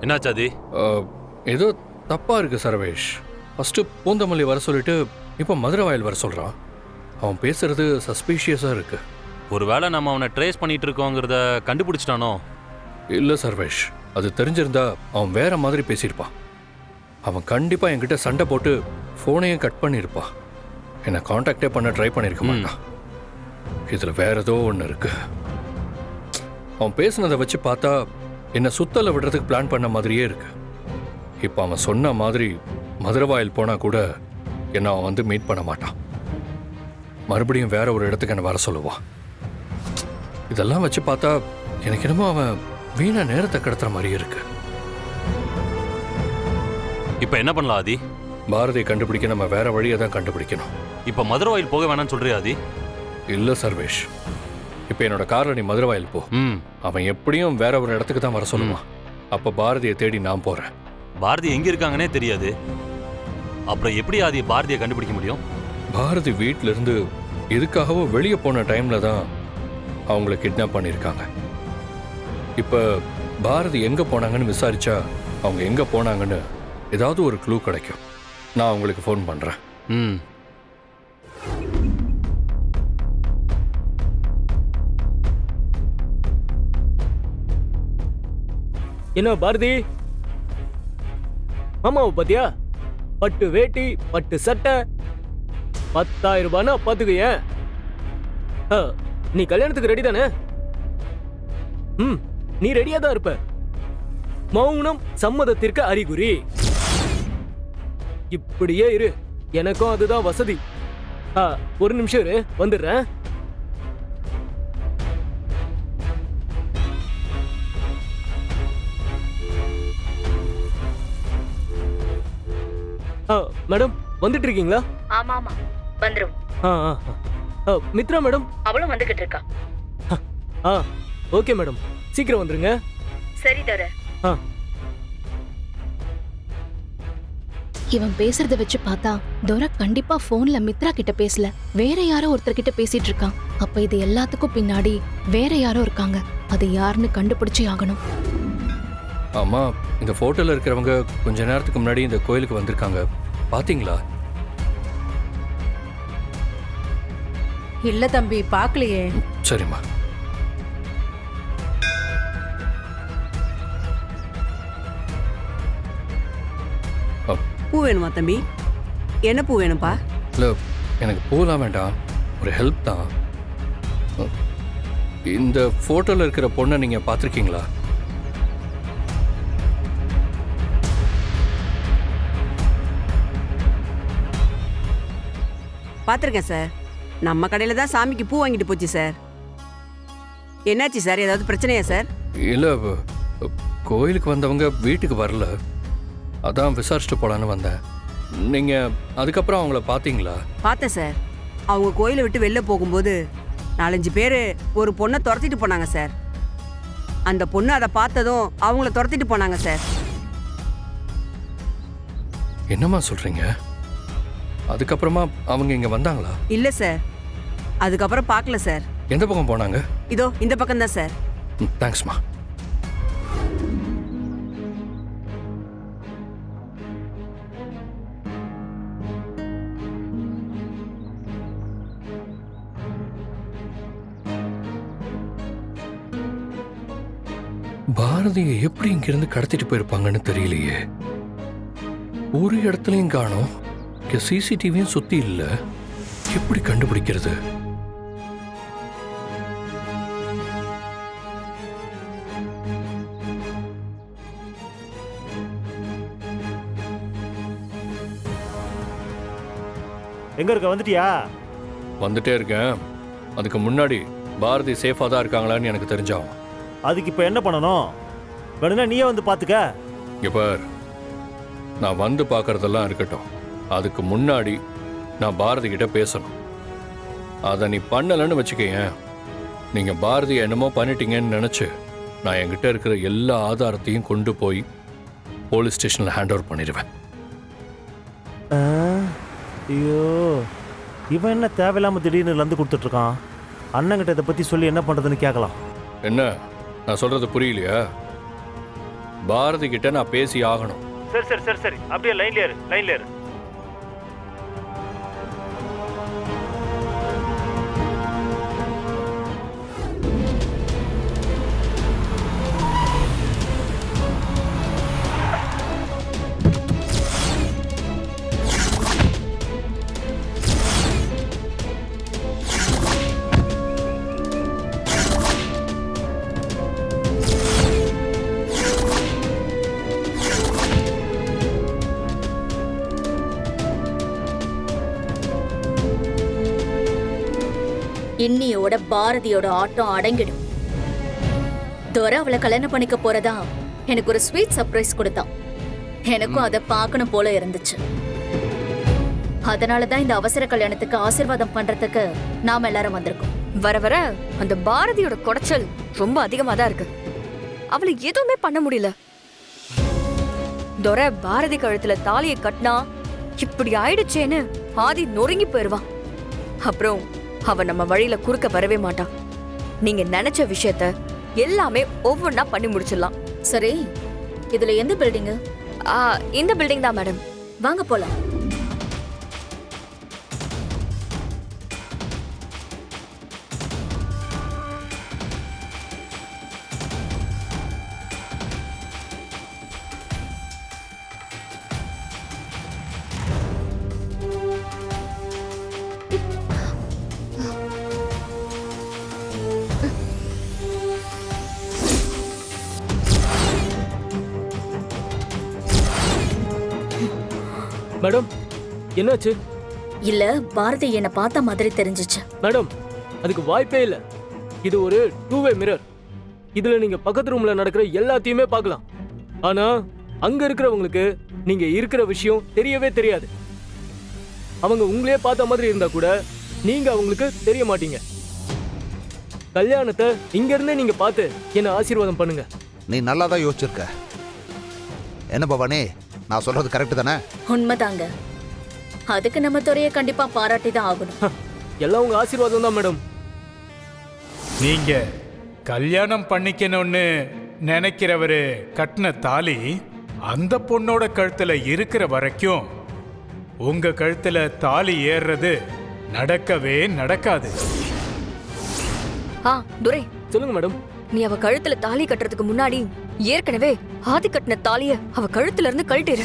என்னாச்சு ஆதி? ஏதோ தப்பா இருக்கு சர்வேஷ். ஃபர்ஸ்ட் பூந்தமல்லி வர சொல்லிட்டு இப்போ மதுரவாயல் வர சொல்றான். அவன் பேசுறது சஸ்பீஷியஸா இருக்கு. ஒருவேளை நம்ம அவனை ட்ரேஸ் பண்ணிட்டு இருக்கோங்கிறத கண்டுபிடிச்சிட்டானோ? இல்ல சர்வேஷ், அது தெரிஞ்சிருந்தா அவன் வேற மாதிரி பேசியிருப்பான். அவன் கண்டிப்பா என்கிட்ட சண்டை போட்டு ஃபோனையும் கட் பண்ணியிருப்பான். என்னை காண்டாக்டே பண்ண ட்ரை பண்ணியிருக்க மாட்டான். இதுல வேற ஏதோ ஒன்று இருக்கு. அவன் பேசுனதை வச்சு பார்த்தா என்னை சுத்தலை விடுறதுக்கு பிளான் பண்ண மாதிரியே இருக்கு. இப்போ அவன் சொன்ன மாதிரி மதுரவாயில் போனா கூட என்ன அவன் வந்து மீட் பண்ண மாட்டான். மறுபடியும் வேற ஒரு இடத்துக்கு என்ன வர சொல்லுவான். இதெல்லாம் வச்சு பார்த்தா எனக்கு என்னமோ அவன் வீணா நேரத்தை கடத்துற மாதிரியே இருக்கு. இப்போ என்ன பண்ணலாம் ஆதி? பாரதியை கண்டுபிடிக்க நம்ம வேற வழியை தான் கண்டுபிடிக்கணும். இப்போ மதுரவாயில் போக வேணாம்னு சொல்றியா ஆதி? இல்ல சர்வேஷ், இப்போ என்னோட கார்ல நீ மதுரவாயில் போ. அவன் எப்படியும் வேற ஒரு இடத்துக்கு தான் வர சொல்லுவான். அப்ப பாரதியை தேடி நான் போறேன். பாரதி எங்க இருக்காங்கன்னே தெரியாது. அப்புறம் எப்படி ஆதி பாரதியை கண்டுபிடிக்க முடியும்? பாரதி வீட்டில இருந்து எதுக்காகவோ வெளியே போன டைம்ல தான் அவங்கள கிட்னாப் பண்ணியிருக்காங்க. இப்ப பாரதி எங்க போனாங்கன்னு விசாரிச்சா அவங்க எங்க போனாங்கன்னு ஏதாவது ஒரு க்ளூ கிடைக்கும். நான் அவங்களுக்கு ஃபோன் பண்றேன். என்ன பாரதி, மாமாவை பாத்தியா? பட்டு வேட்டி, பட்டு சட்டை, 10,000 ரூபாய்னா பாத்துக்க. நீ கல்யாணத்துக்கு ரெடி தானே? நீ ரெடியா தான் இருப்ப. மௌனம் சம்மதத்திற்கு அறிகுறி. இப்படியே இரு, எனக்கும் அதுதான் வசதி. ஒரு நிமிஷம் இரு, வந்துடுறேன். மேடம் வந்துட்டு இருக்கீங்களா? ஆமா ஆமா வந்துரும். மித்ரா மேடம் அவளும் வந்துகிட்டு இருக்கா. ஓகே மேடம், சீக்கிரம் வந்துருங்க. சரி தர. இவன் பேசுறத வச்சு பார்த்தா தோரா கண்டிப்பா போன்ல மித்ரா கிட்ட பேசல, வேற யாரோ ஒருத்தர் கிட்ட பேசிட்டு இருக்கான். அப்ப இது எல்லாத்துக்கும் பின்னாடி வேற யாரோ இருக்காங்க. அது யாருன்னு கண்டுபிடிச்சே ஆகணும். ஆமா, இந்த போட்டோல இருக்கிறவங்க கொஞ்ச நேரத்துக்கு முன்னாடி இந்த கோயிலுக்கு வந்திருக்காங்க. பாத்தீங்களா? இல்ல தம்பி, பாக்கலையே. சரிம்மா. பூ வேணுமா தம்பி? என்ன பூ வேணும்பா? இல்ல, எனக்கு பூலாம் வேண்டாம், ஒரு ஹெல்ப் தான். இந்த போட்டோல இருக்கிற பொண்ணை நீங்க பாத்திருக்கீங்களா? பாத்திருக்கேன் சார். நம்ம கடையில தான் சாமிக்கு பூ வாங்கிட்டு போச்சு சார். என்னாச்சு சார், ஏதாவது பிரச்சனையா சார்? இல்ல, கோயிலுக்கு வந்தவங்க வீட்டுக்கு வரல, அதான் விசாரிச்சுட்டு போலான்னு வந்தேன். நீங்க அதுக்கப்புறம் அவங்கள பாத்தீங்களா? பார்த்தேன் சார். அவங்க கோயிலை விட்டு வெளில போகும்போது 4-5 பேர் ஒரு பொண்ணை துரத்திட்டு போனாங்க சார். அந்த பொண்ணு அதை பார்த்ததும் அவங்கள துரத்திட்டு போனாங்க சார். என்னம்மா சொல்றீங்க? அதுக்கப்புறமா அவங்க இங்க வந்தாங்களா? இல்ல சார், அதுக்கப்புறம் பார்க்கல சார். எந்த பக்கம் போனாங்க? இதோ இந்த பக்கம் தான் சார். தேங்க்ஸ்மா. பாரதியை எப்படி இங்கிருந்து கடத்திட்டு போயிருப்பாங்கன்னு தெரியலையே. ஒரு இடத்துலயும் காணோம், சிசிடிவியும் சுத்தி இல்ல. எப்படி கண்டுபிடிக்கிறது? எங்க இருக்க? வந்துட்டியா? வந்துட்டே இருக்கேன். அதுக்கு முன்னாடி பாரதி சேஃபா தான் இருக்காங்களான்னு எனக்கு தெரிஞ்சாகும். அதுக்கு இப்ப என்ன பண்ணணும்? வேணும்னா நீயே வந்து பாத்துக்க. இங்க பார், நான் வந்து பார்க்கறதெல்லாம் இருக்கட்டும், அதுக்கு முன்னாடி நான் பாரதி கிட்ட பேசணும். அதை நீ பண்ணலன்னு வச்சுக்கேன், நீங்க பாரதியை என்னமோ பண்ணிட்டீங்கன்னு நினைச்சு நான் என்கிட்ட இருக்கிற எல்லா ஆதாரத்தையும் கொண்டு போய் போலீஸ் ஸ்டேஷன்ல ஹேண்ட் ஓவர் பண்ணிடுவேன். ஐயோ, இவன் என்ன தேவையில்லாம திடீர்னு லந்து கொடுத்துட்டு இருக்கான்? அண்ணங்கிட்ட இதை பத்தி சொல்லி என்ன பண்றதுன்னு கேட்கலாம். என்ன, நான் சொல்றது புரியலையா? பாரதி கிட்ட நான் பேசி ஆகணும். சரி சரி சரி சரி அப்படியே லைன்ல இரு லைன்ல இரு. இன்னியோட பாரதியோட ஆட்டம் அடங்கிடும். துரை அவளை கல்யாணம் பண்ணிக்க போறதா எனக்கு ஒரு ஸ்வீட் சர்ப்ரைஸ் கொடுத்தான். எனக்கும் அதை பார்க்கணும் போல இருந்துச்சு. அதனாலதான் இந்த அவசர கல்யாணத்துக்கு ஆசீர்வாதம் பண்றதுக்கு நாம எல்லாரும் வந்திருக்கோம். வர வர அந்த பாரதியோட குடைச்சல் ரொம்ப அதிகமா தான் இருக்கு. அவளை எதுவுமே பண்ண முடியல. துரை பாரதி கழுத்துல தாலியை கட்டினா இப்படி ஆயிடுச்சேன்னு ஆதி நொறுங்கி போயிருவான். அப்புறம் அவ நம்ம வழியில குறுக்க வரவே மாட்டான். நீங்க நினைச்ச விஷயத்த எல்லாமே ஒவ்வொன்னா பண்ணி முடிச்சிடலாம். சரி, இதுல எந்த பில்டிங்? இந்த பில்டிங் தான் மேடம். வாங்க போலாம். மேடம் என்னாச்சு? இல்ல, பாரதி என்ன பார்த்த மாதிரி தெரிஞ்சிச்சு. மேடம் அதுக்கு வாய்ப்பே இல்லை. இது ஒரு 2-வே மிரர். இதுல நீங்க பக்கத்து ரூம்ல நடக்கிற எல்லாத்தையுமே பார்க்கலாம். ஆனா அங்க இருக்கிறவங்களுக்கு நீங்க இருக்கிற விஷயம் தெரியவே தெரியாது. அவங்க உங்களே பார்த்த மாதிரி இருந்தா கூட நீங்க அவங்களுக்கு தெரிய மாட்டீங்க. கல்யாணத்தை இங்க இருந்தே நீங்க பார்த்து என்ன ஆசீர்வாதம் பண்ணுங்க. நீ நல்லா தான் யோசிச்சிருக்க. என்ன பவானி, நான் சொல்றது கரெக்ட் தானே? உண்மைதாங்க. அதுக்கு நம்ம துறையை கண்டிப்பா பாராட்டி தான் ஆகணும். எல்லாம் உங்க ஆசீர்வாதம் தான் மேடம். நீங்க கல்யாணம் பண்ணிக்கணும்னு நினைக்கிறவரு கட்டின தாலி அந்த பொண்ணோட கழுத்துல இருக்கிற வரைக்கும் உங்க கழுத்துல தாலி ஏறுறது நடக்கவே நடக்காது. துரை, சொல்லுங்க மேடம். நீ அவ கழுத்துல தாலி கட்டுறதுக்கு முன்னாடி ஏற்கனவே ஆதி கட்டின தாலிய அவ கழுத்துல இருந்து கழட்டிடு.